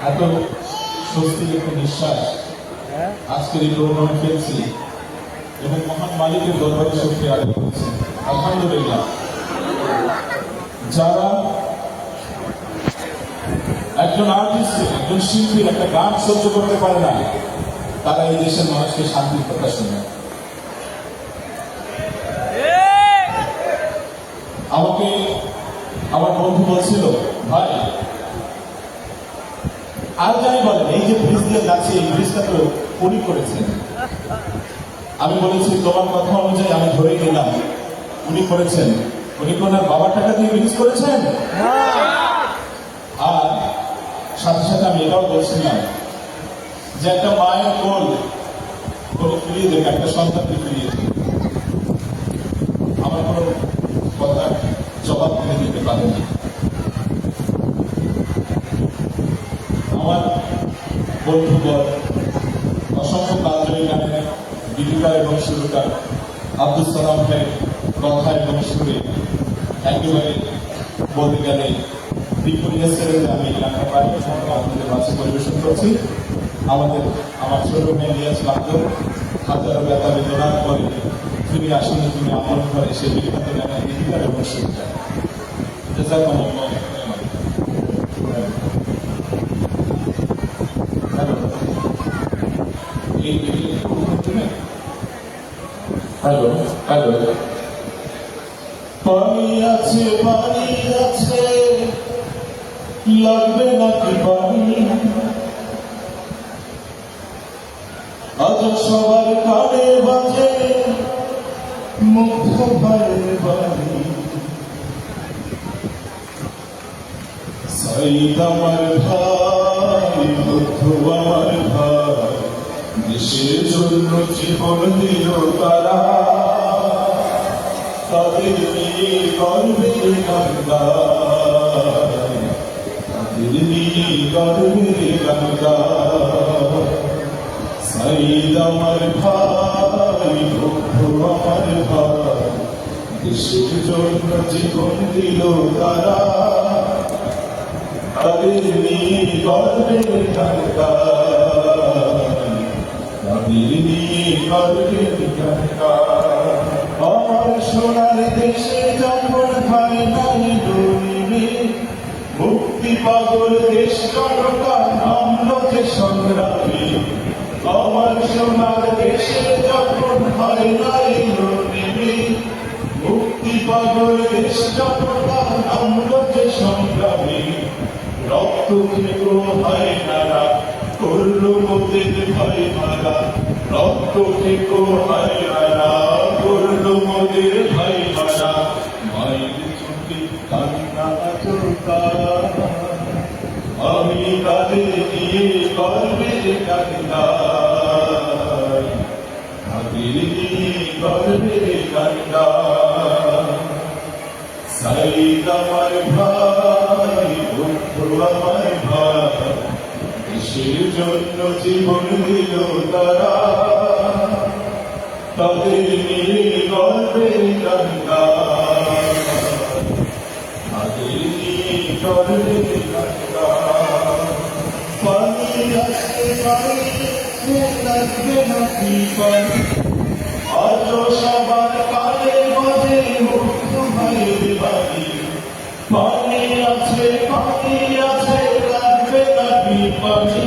এত স্বস্তির একটা নিঃশ্বাস আজকের এই টুর্নামেন্ট খেলছি এবং মহান মালিকের দরবারে শুকরিয়া আদায় করছি। আলহামদুলিল্লাহ, যারা একজন আর্টিস্ট, একজন শিল্পীর একটা গান সহ্য করতে পারে না, তারা এই দেশের মানুষকে শান্তির কথা শোনে। আমাকে আমার বন্ধু বলছিল, ভাই আর যাই বলেন, এই যে ব্রিজ দিয়ে যাচ্ছে, এই ব্রিজটা তো উনি করেছেন। আমি বলেছি, তোমার কথা অনুযায়ী আমি ধরে নিলাম উনি করেছেন। উনি কি ওনার বাবার টাকা দিয়ে ব্রিজ করেছেন? আর সাথে সাথে আমি এটাও বলছিলাম যে একটা মায়ের কোল কোনো ফিরিয়ে দেবে, একটা সন্তানকে ফিরিয়ে দেবে। আমার কোনো কথা জবাব দিয়ে দিতে পারে না। আমার বন্ধুগণ, অসংখ্য কালজয়ী গানের গীতিকার এবং সুরকার আব্দুল সালাম ভাই কথা এবং সুরে একেবারে বলতে গেলে বিপরীত ছেড়ে আমি গানটা পাই আপনাদের মাঝে পরিবেশন করছি। আমার ছোট ভাই নিয়াজ বাদল হাজারো ব্যথা বেদনার পরে ফিরে আসলে তুমি আমল করে সে বিখ্যাত গানের গীতিকার এবং সুরকার। হ্যালো হ্যালো, পানি আছে পানি আছে, লাগবে নাকি পানি? আজ সবার কানে বাজে মুগ্ধ ভাইয়ের বাড়ি। সাইদ আমার ভাই, বন্ধু আমার ভাই, দেশের জন্য জীবন দিল তারা, তাদের নিয়ে গর্বের গান গায়, তাদের নিয়ে গর্বের গান গায়। সাইদ আমার ভাই, বন্ধু আমার ভাই, দেশের জন্য জীবন দিল তারা, তাদের নিয়ে গর্বের গান গায়, তাদের নিয়ে গর্বের গান গায়। আমার সোনার দেশে যখন ভাই নাই ডুবে, মুক্তি পাগল দেশ জনতা নামলো যে সংগ্রামী। আমার সোনার দেশে যখন ভাই নাই ডুবে, মুক্তি পাগল দেশ জনতা নামলো যে সংগ্রামী। রক্ত খেলো হয় নারা, করলো মোদের ভাই মারা, রক্ত খেলো হয় নারা, করলো মোদের ভাই মারা। মায়ের চোখে কান্না চোখা, আমি তাদের নিয়ে গর্বের গান গাই, তাদের নিয়ে গর্বের গান গাই। সাইদ আমার ভাই, বন্ধু আমার ভাই, দেশের জন্য জীবন দিল তারা, তাদের নিয়ে গর্বের গান গায়, তাদের নিয়ে গর্বের গান গায়। পানি আছে পানি, লাগবে নাকি পানি? আজ সবার কালে বাজে মুগ্ধ ভাইয়ের বাড়ি। পানি আছে লাগবে নাকি পানি?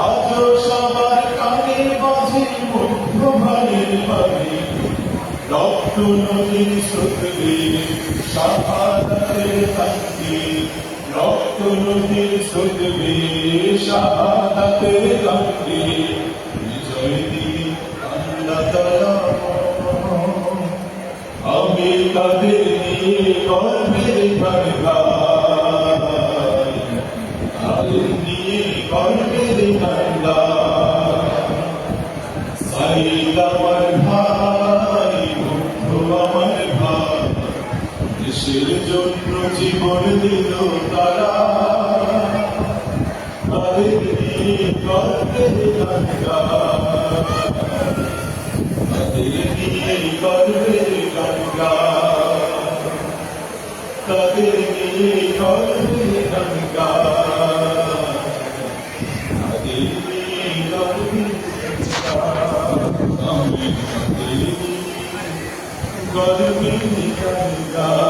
আজ সবার কালে বাজে মুগ্ধ ভাইয়ের বাড়ি। রক্ত নদীর স্রোতে শাহাদাতের কান্তি, রক্ত নদীর স্রোতে শাহাদাতের কান্তি। বিজয় দিয়ে আল্লাহ তাআলা, আমি তাদের নিয়ে গর্বের গান গাই, তাদের নিয়ে গর্বের গান গাই। সাইদ আমার ভাই, বন্ধু আমার ভাই, দেশের জন্য জীবন দিল তারা, তাদের নিয়ে গর্বের গান গাই, তাদের নিয়ে গর্বের গান গাই। তাদের নিয়ে গর্বে গান তাদের নিয়ে গর্বে গান আমি তাদের নিয়ে গর্বে গান